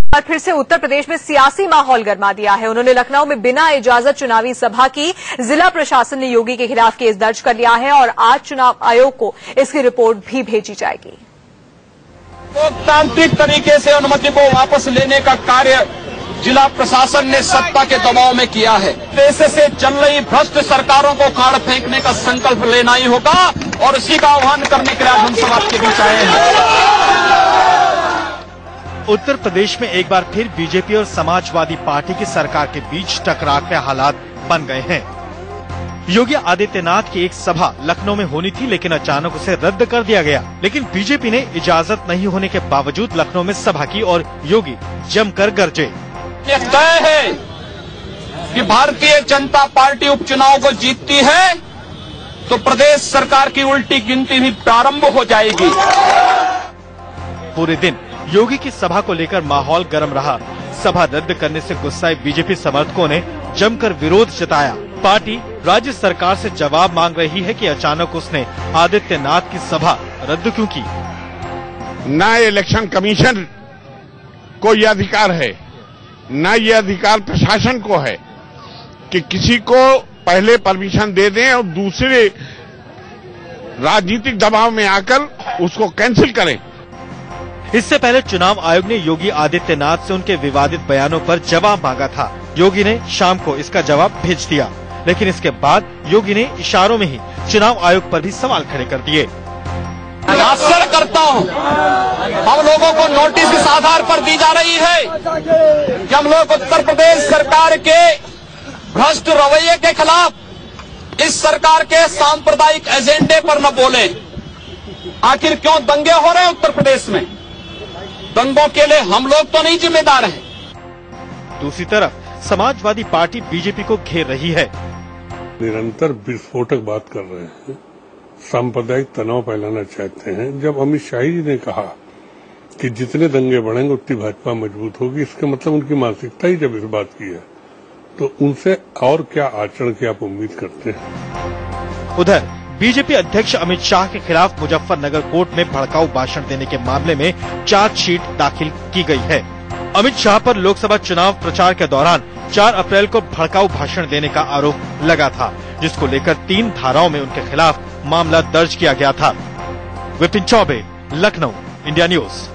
और फिर से उत्तर प्रदेश में सियासी माहौल गरमा दिया है। उन्होंने लखनऊ में बिना इजाजत चुनावी सभा की। जिला प्रशासन ने योगी के खिलाफ केस दर्ज कर लिया है और आज चुनाव आयोग को इसकी रिपोर्ट भी भेजी जाएगी। लोकतांत्रिक तरीके से अनुमति को वापस लेने का कार्य जिला प्रशासन ने सत्ता के दबाव में किया है। देश से चल रही भ्रष्ट सरकारों को काट फेंकने का संकल्प लेना ही होगा और इसी का आह्वान करने के लिए हम सब आपके बीच आए हैं। उत्तर प्रदेश में एक बार फिर बीजेपी और समाजवादी पार्टी की सरकार के बीच टकराव के हालात बन गए हैं। योगी आदित्यनाथ की एक सभा लखनऊ में होनी थी, लेकिन अचानक उसे रद्द कर दिया गया। लेकिन बीजेपी ने इजाजत नहीं होने के बावजूद लखनऊ में सभा की और योगी जमकर गरजे। ये तय है कि भारतीय जनता पार्टी उपचुनाव को जीतती है तो प्रदेश सरकार की उल्टी गिनती भी प्रारंभ हो जाएगी। पूरे दिन योगी की सभा को लेकर माहौल गर्म रहा। सभा रद्द करने से गुस्साए बीजेपी समर्थकों ने जमकर विरोध जताया। पार्टी राज्य सरकार से जवाब मांग रही है कि अचानक उसने आदित्यनाथ की सभा रद्द क्यों की। न इलेक्शन कमीशन को यह अधिकार है, न ये अधिकार प्रशासन को है कि किसी को पहले परमिशन दे दें और दूसरे राजनीतिक दबाव में आकर उसको कैंसिल करें। इससे पहले चुनाव आयोग ने योगी आदित्यनाथ से उनके विवादित बयानों पर जवाब मांगा था। योगी ने शाम को इसका जवाब भेज दिया, लेकिन इसके बाद योगी ने इशारों में ही चुनाव आयोग पर भी सवाल खड़े कर दिए। आश्चर्य करता हूं, हम लोगों को नोटिस इस आधार पर दी जा रही है कि हम लोग उत्तर प्रदेश सरकार के भ्रष्ट रवैये के खिलाफ इस सरकार के सांप्रदायिक एजेंडे पर न बोले। आखिर क्यों दंगे हो रहे हैं उत्तर प्रदेश में? दंगों के लिए हम लोग तो नहीं जिम्मेदार हैं। दूसरी तरफ समाजवादी पार्टी बीजेपी को घेर रही है। निरंतर विस्फोटक बात कर रहे हैं, सांप्रदायिक तनाव फैलाना चाहते हैं। जब अमित शाह जी ने कहा कि जितने दंगे बढ़ेंगे उतनी भाजपा मजबूत होगी, इसका मतलब उनकी मानसिकता ही जब इस बात की है, तो उनसे और क्या आचरण की आप उम्मीद करते हैं। उधर बीजेपी अध्यक्ष अमित शाह के खिलाफ मुजफ्फरनगर कोर्ट में भड़काऊ भाषण देने के मामले में चार्जशीट दाखिल की गई है। अमित शाह पर लोकसभा चुनाव प्रचार के दौरान 4 अप्रैल को भड़काऊ भाषण देने का आरोप लगा था, जिसको लेकर 3 धाराओं में उनके खिलाफ मामला दर्ज किया गया था। Vipin Choubey, Lucknow, India news.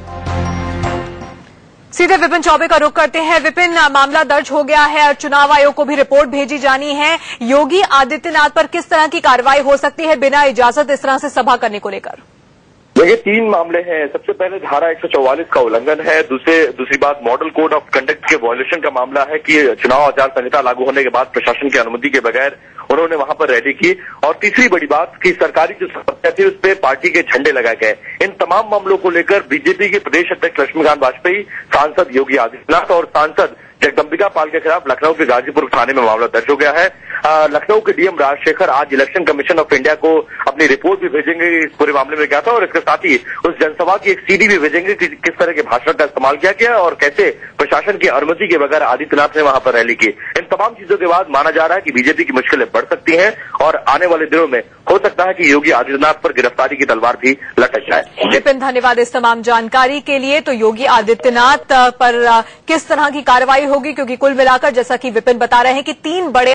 सीधे विपिन चौबे का रुख करते हैं। विपिन, मामला दर्ज हो गया है और चुनाव आयोग को भी रिपोर्ट भेजी जानी है। योगी आदित्यनाथ पर किस तरह की कार्रवाई हो सकती है बिना इजाजत इस तरह से सभा करने को लेकर? देखिए, 3 मामले हैं। सबसे पहले धारा 144 का उल्लंघन है। दूसरी बात मॉडल कोड ऑफ कंडक्ट के वायलेशन का मामला है कि चुनाव आचार संहिता लागू होने के बाद प्रशासन की अनुमति के बगैर उन्होंने वहां पर रैली की। और तीसरी बड़ी बात कि सरकारी जो संपत्तियां थी उस पर पार्टी के झंडे लगाए गए। इन तमाम मामलों को लेकर बीजेपी के प्रदेश अध्यक्ष लक्ष्मीकांत वाजपेयी, सांसद योगी आदित्यनाथ और सांसद जगदम्बिका पाल के खिलाफ लखनऊ के गाजीपुर थाने में मामला दर्ज हो गया है। लखनऊ के डीएम राजशेखर आज इलेक्शन कमीशन ऑफ इंडिया को अपनी रिपोर्ट भी भेजेंगे इस पूरे मामले में क्या था, और इसके साथ ही उस जनसभा की एक सीडी भी भेजेंगे कि किस तरह के भाषण का इस्तेमाल किया गया और कैसे प्रशासन की अनुमति के बगैर आदित्यनाथ ने वहां पर रैली की। इन तमाम चीजों के बाद माना जा रहा है कि बीजेपी की मुश्किलें बढ़ सकती हैं और आने वाले दिनों में हो सकता है कि योगी आदित्यनाथ पर गिरफ्तारी की तलवार भी लटक जाए। विपिन, धन्यवाद इस तमाम जानकारी के लिए। तो योगी आदित्यनाथ पर किस तरह की कार्रवाई होगी, क्योंकि कुल मिलाकर जैसा कि विपिन बता रहे हैं कि 3 बड़े